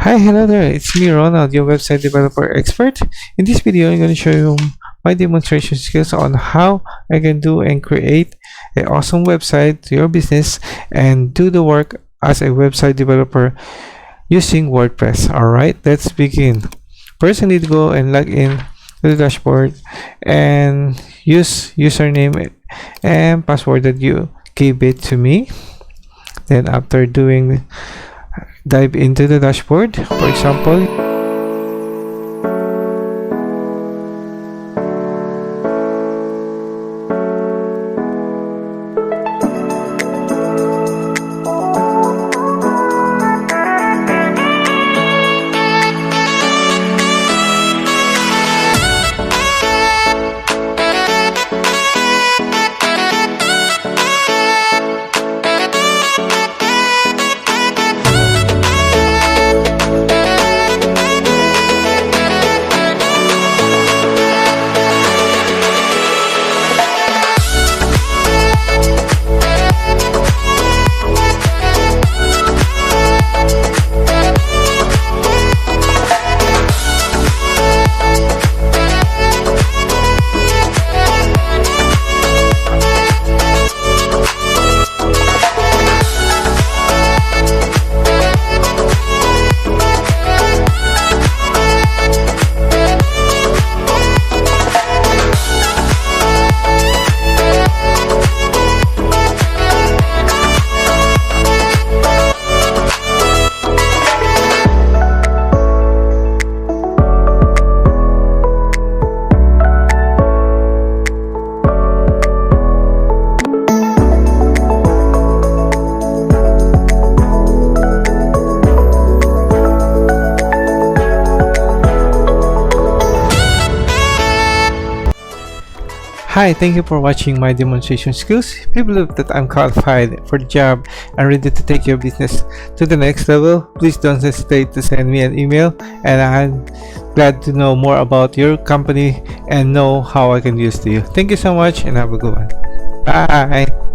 Hi, hello there. It's me, Ronald, your website developer expert. In this video, I'm going to show you my demonstration skills on how I can do and create an awesome website to your business and do the work as a website developer using WordPress. All right, let's begin. First, I need to go and log in to the dashboard and use username and password that you gave it to me. Then after dive into the dashboard, for example. Hi, thank you for watching my demonstration skills. If you believe that I'm qualified for the job and ready to take your business to the next level, please don't hesitate to send me an email, and I'm glad to know more about your company and know how I can use to you. Thank you so much and have a good one. Bye.